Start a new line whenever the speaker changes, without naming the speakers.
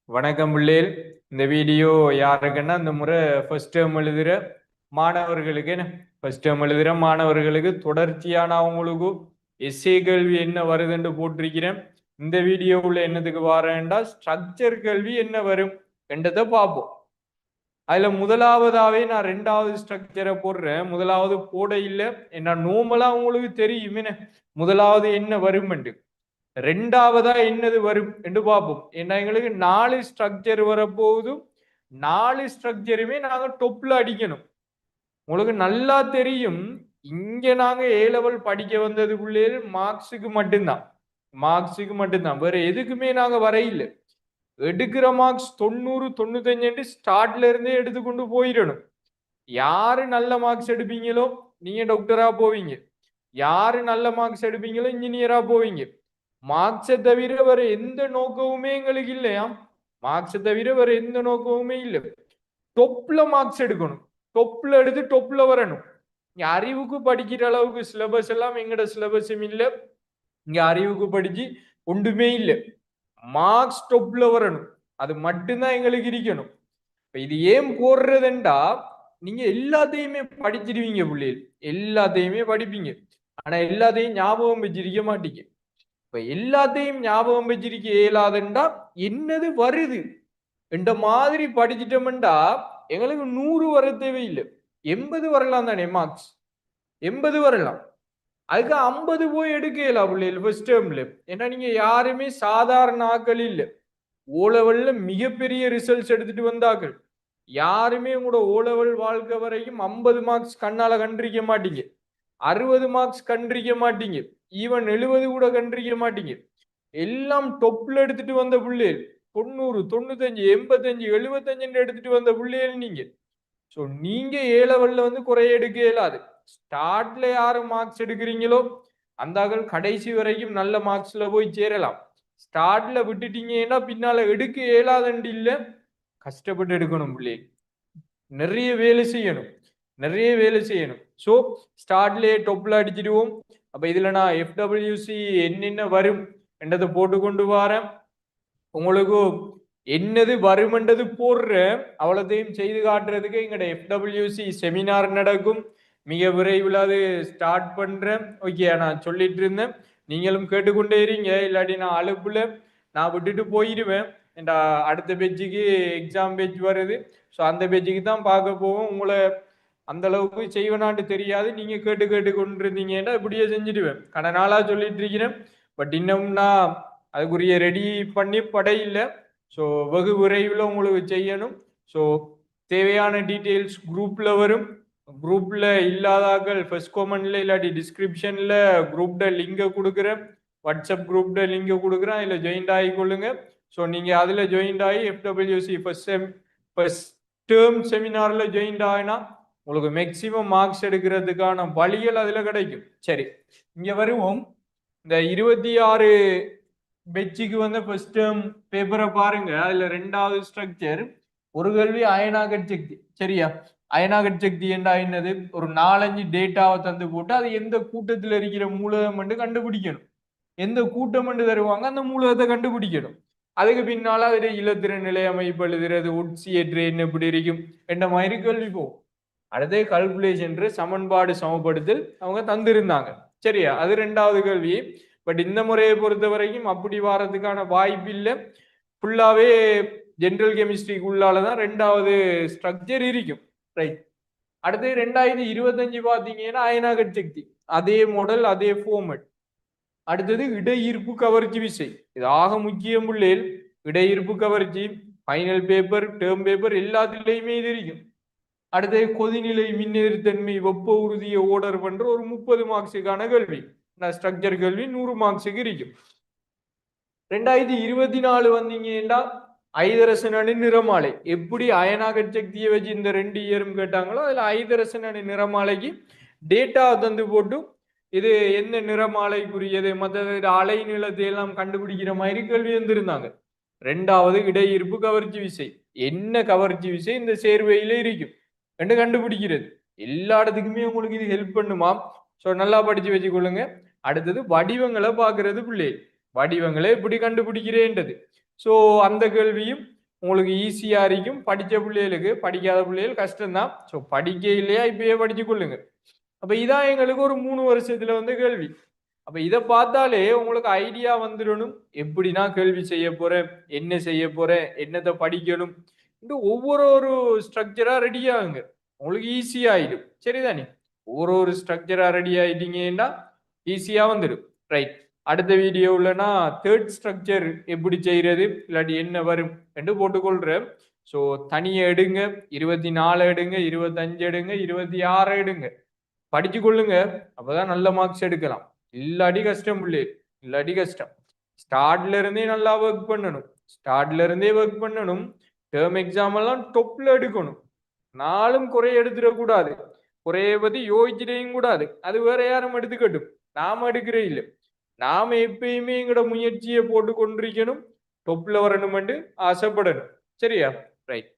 வணக்கம் பிள்ளைகள். இந்த வீடியோ யாருக்குன்னா இந்த முறை ஃபர்ஸ்ட் டேர்ம் எழுதுகிற மாணவர்களுக்கு ஃபர்ஸ்ட் டேர்ம் எழுதுகிற மாணவர்களுக்கு தொடர்ச்சியான அவங்களுக்கு எஸ்ஏ கேள்வி என்ன வருதுன்னு போட்டிருக்கிறேன். இந்த வீடியோவில் என்னதுக்கு வரேன்டா ஸ்ட்ரக்சர் கேள்வி என்ன வரும் என்றதை பார்ப்போம். அதுல முதலாவதாவே நான் ரெண்டாவது ஸ்ட்ரக்சரை போடுறேன். முதலாவது போட இல்லை என்ன நோமலா உங்களுக்கு தெரியும் முதலாவது என்ன வரும் என்று. ரெண்டாவதா என்னது வரும் என்று பார்ப்போம். ஏன்னா எங்களுக்கு 4 ஸ்ட்ரக்சர் வரப்போகுதும் 4 ஸ்ட்ரக்சருமே நாங்க டொப்ல அடிக்கணும். உங்களுக்கு நல்லா தெரியும், இங்க நாங்க ஏ லெவல் படிக்க வந்ததுக்குள்ளே மார்க்ஸுக்கு மட்டும்தான் வேற எதுக்குமே நாங்க வரையில. எடுக்கிற மார்க்ஸ் 90 95 ஸ்டார்ட்ல இருந்தே எடுத்துக்கொண்டு போயிடணும். யாரு நல்ல மார்க்ஸ் எடுப்பீங்களோ நீங்க டாக்டரா போவீங்க, யாரு நல்ல மார்க்ஸ் எடுப்பீங்களோ இன்ஜினியரா போவீங்க. மார்க்ஸை தவிர வேற எந்த நோக்கமுமே எங்களுக்கு இல்லையா? மார்க்ஸை தவிர வேற எந்த நோக்கமுமே இல்லை. டொப்ல மார்க்ஸ் எடுக்கணும், டொப்ல எடுத்து டொப்ல வரணும். இங்க அறிவுக்கு படிக்கிற அளவுக்கு சிலபஸ் எல்லாம் எங்கட சிலபஸும் இல்லை. இங்க அறிவுக்கு படிச்சு ஒன்றுமே இல்லை. மார்க்ஸ் டொப்ல வரணும், அது மட்டும்தான் எங்களுக்கு இருக்கணும். இது ஏன் போடுறதுண்டா, நீங்க எல்லாத்தையுமே படிச்சிருவீங்க பிள்ளைகள், எல்லாத்தையுமே படிப்பீங்க. ஆனா எல்லாத்தையும் ஞாபகம் வச்சிருக்க மாட்டீங்க. இப்ப எல்லாத்தையும் ஞாபகம் வச்சிருக்க இயலாதுண்டா என்னது வருது என்ற மாதிரி படிச்சிட்டோம்டா எங்களுக்கு 100 வர தேவையில்லை, 80 வரலாம் தானே மார்க்ஸ், 80 வரலாம். அதுக்கு 50 போய் எடுக்க இயலாம் பிள்ளைகள் ஃபர்ஸ்ட் டேர்ம்ல. ஏன்னா நீங்க யாருமே சாதாரண ஆக்கள் இல்லை. ஓ லெவல்ல மிகப்பெரிய ரிசல்ட்ஸ் எடுத்துட்டு வந்தாக்கள். யாருமே உங்களோட ஓ லெவல் வாழ்க்கை வரைக்கும் 50 மார்க்ஸ் கண்ணால கண்டிருக்க மாட்டீங்க, 60 மார்க்ஸ் கண்டிருக்க மாட்டீங்க, ஈவன் 70 கூட கண்டிருக்க மாட்டீங்க. எல்லாம் டொப்ல எடுத்துட்டு வந்த பிள்ளைகள் 90 95 85 75 எடுத்துட்டு வந்த பிள்ளைகள் நீங்க. ஸோ நீங்க ஏ லெவல்ல வந்து குறைய எடுக்க இயலாது. ஸ்டார்ட்ல யாரு மார்க்ஸ் எடுக்கிறீங்களோ அந்த கடைசி வரைக்கும் நல்ல மார்க்ஸ்ல போய் சேரலாம். ஸ்டார்ட்ல விட்டுட்டீங்கன்னா பின்னால எடுக்க இயலாதண்டு இல்ல, கஷ்டப்பட்டு எடுக்கணும் பிள்ளை, நிறைய வேலை செய்யணும், நிறைய வேலை செய்யணும். ஸோ ஸ்டார்ட்லயே டொப்ல அடிச்சிடுவோம். அப்ப இதுல நான் எஃப்டபிள்யூசி என்னென்ன வரும் என்றதை போட்டு கொண்டு வரேன். உங்களுக்கு என்னது வருமென்றது போடுற அவ்வளோத்தையும் செய்து காட்டுறதுக்கு எங்கட எஃப்டபிள்யூசி செமினார் நடக்கும். மிக விரைவில் அது ஸ்டார்ட் பண்றேன். ஓகே, நான் சொல்லிட்டு இருந்தேன், நீங்களும் கேட்டுக்கொண்டே இருங்க. இல்லாட்டி நான் அலுப்புல நான் விட்டுட்டு போயிடுவேன். என்ற அடுத்த பேஜுக்கு எக்ஸாம் பேஜ் வருது. ஸோ அந்த பேஜுக்கு தான் பார்க்க போவோம். உங்களை அந்த அளவுக்கு செய்வனாட்டு தெரியாது, நீங்க கேட்டு கேட்டு கொண்டு இருந்தீங்கன்னா இப்படியே செஞ்சுடுவேன். கடை நாளா சொல்லிட்டு இருக்கிறேன். பட் இன்னும் நான் அதுக்குரிய ரெடி பண்ணி படையில்லை. ஸோ வெகு விரைவில் உங்களுக்கு செய்யணும். ஸோ தேவையான டீட்டெயில்ஸ் குரூப்ல வரும். குரூப்ல இல்லாதாக்கள் ஃபர்ஸ்ட் கமெண்ட்ல இல்லாட்டி டிஸ்கிரிப்ஷன்ல குரூப்ட லிங்கை கொடுக்குறேன், வாட்ஸ்அப் குரூப்ட லிங்கை கொடுக்குறேன், அதில் ஜாயின் ஆகிக்கொள்ளுங்க. ஸோ நீங்க அதுல ஜாயின் ஆகி எஃப்டபிள்யூசி ஃபர்ஸ்ட் டேர்ம் செமினார்ல ஜாயின் ஆகினா உங்களுக்கு மேக்சிமம் மார்க்ஸ் எடுக்கிறதுக்கான வழிகள் அதுல கிடைக்கும். சரி, இங்க வருவோம். இந்த 26 பெச்சுக்கு வந்து ஃபர்ஸ்ட் டேர்ம் பேப்பரை பாருங்க. அதுல ரெண்டாவது ஸ்ட்ரக்சர் ஒரு கேள்வி அயனாகட் சக்தி. சரியா? அயனாகட் சக்தி என்ன என்னது, ஒரு 4-5 டேட்டாவை தந்து போட்டு அது எந்த கூட்டத்தில் இருக்கிற மூலகம் என்று கண்டுபிடிக்கணும். எந்த கூட்டம் என்று தருவாங்க, அந்த மூலகத்தை கண்டுபிடிக்கணும். அதுக்கு பின்னால அதுல இலத்திர நிலை அமைப்பு எழுதுறது, உட்சியற்று என்ன எப்படி இருக்கும் என்ற மாதிரி கேள்வி போகும். அடுத்தே கல்குலேஷன் சமன்பாடு சமப்படுத்தல் அவங்க தந்திருந்தாங்க. சரியா? அது ரெண்டாவது கேள்வி. பட் இந்த முறையை பொறுத்த வரைக்கும் அப்படி வாரதுக்கான வாய்ப்பு இல்லை. ஃபுல்லாவே ஜெனரல் கெமிஸ்ட்ரிக்குள்ளாலதான் ரெண்டாவது ஸ்ட்ரக்சர் இருக்கும். ரைட். அடுத்து 2025 பாத்தீங்கன்னா அயனாகட் சக்தி, அதே மாடல் அதே ஃபார்மட். அடுத்தது இடையீர்ப்பு கவர்ச்சி விசை. இது ஆக முக்கியம் பிள்ளைகள். இடையீர்ப்பு கவர்ச்சி ஃபைனல் பேப்பர் டேர்ம் பேப்பர் எல்லாத்துலயுமே இது இருக்கும். அடுத்து கொதிநிலை மின்னெதிர்த்தன்மை வெப்ப உறுதியை ஓர்டர் பண்ற ஒரு 30 மார்க்ஸுக்கான கேள்வி. ஸ்ட்ரக்சர் கேள்வி 100 மார்க்ஸுக்கு இருக்கும். 2024 வந்தீங்கன்னா ஐதரசன் அணு நிறமாலை எப்படி அயனாகட் சக்தியை வச்சு இந்த 2 இயரும் கேட்டாங்களோ அதுல ஐதரசன் அணு நிறமாலைக்கு டேட்டா தந்து போட்டு இது எந்த நிறமாலைக்குரியது மற்ற அலை நிலத்தை எல்லாம் கண்டுபிடிக்கிற மாதிரி கேள்வி வந்திருந்தாங்க. ரெண்டாவது இடையீர்ப்பு கவர்ச்சி விசை, என்ன கவர்ச்சி விசை இந்த சேர்வையில இருக்கும் என்று கண்டுபிடிக்கிறது. எல்லா இடத்துக்குமே உங்களுக்கு இது ஹெல்ப் பண்ணுமா? ஸோ நல்லா படிச்சு வச்சுக்கொள்ளுங்க. அடுத்தது வடிவங்களை பார்க்கறது பிள்ளை, வடிவங்களை எப்படி கண்டுபிடிக்கிறேன்றது. ஸோ அந்த கேள்வியும் உங்களுக்கு ஈஸியா இருக்கும். படிச்ச பிள்ளைகளுக்கு, படிக்காத பிள்ளைகள் கஷ்டம்தான். ஸோ படிக்க இல்லையா இப்பயே படிச்சு கொள்ளுங்க. அப்ப இதான் எங்களுக்கு ஒரு 3 வருஷத்துல கேள்வி. அப்ப இத பார்த்தாலே உங்களுக்கு ஐடியா வந்துரணும். எப்படி நான் கேள்வி செய்ய போறேன்? என்ன செய்ய போறேன்? என்னத்த படிக்கணும்? ஒவ்வொரு ஒரு ஸ்ட்ரக்சரா ரெடி ஆகுங்க. உங்களுக்கு ஈஸியா ஆயிடும். சரிதானே? ஒரு ஸ்ட்ரக்சரா ரெடி ஆயிட்டீங்கன்னா, ஈஸியா வந்துடும். ரைட். அடுத்த வீடியோவுல நான் 3 ஸ்ட்ரக்சர் எப்படி செய்றது? இல்லாட்டி என்ன வரும்? என்று போட்டுக்கொள்றேன். ஸோ தனியா எடுங்க. 24 எடுங்க, 25 எடுங்க, 26 எடுங்க. படிச்சு கொள்ளுங்க. அப்பதான் நல்ல மார்க்ஸ் எடுக்கலாம். இல்லாட்டி கஷ்டம் பிள்ளை. இல்லாட்டி கஷ்டம். ஸ்டார்ட்ல இருந்தே நல்லா ஒர்க் பண்ணணும். ஸ்டார்ட்ல இருந்தே ஒர்க் பண்ணணும். டேர்ம் எக்ஸாம் எல்லாம் டொப்ல எடுக்கணும். நாளும் குறைய எடுத்துடக்கூடாது. குறைய பத்தி யோசிச்சிடவும் கூடாது. அது வேற யாரும் எடுத்துக்கட்டும். நாம எடுக்கிறே இல்லை. நாம எப்பயுமே எங்கட முயற்சியை போட்டு கொண்டிருக்கணும். டொப்ல வரணும் ஆசைப்படணும். சரியா? ரைட்.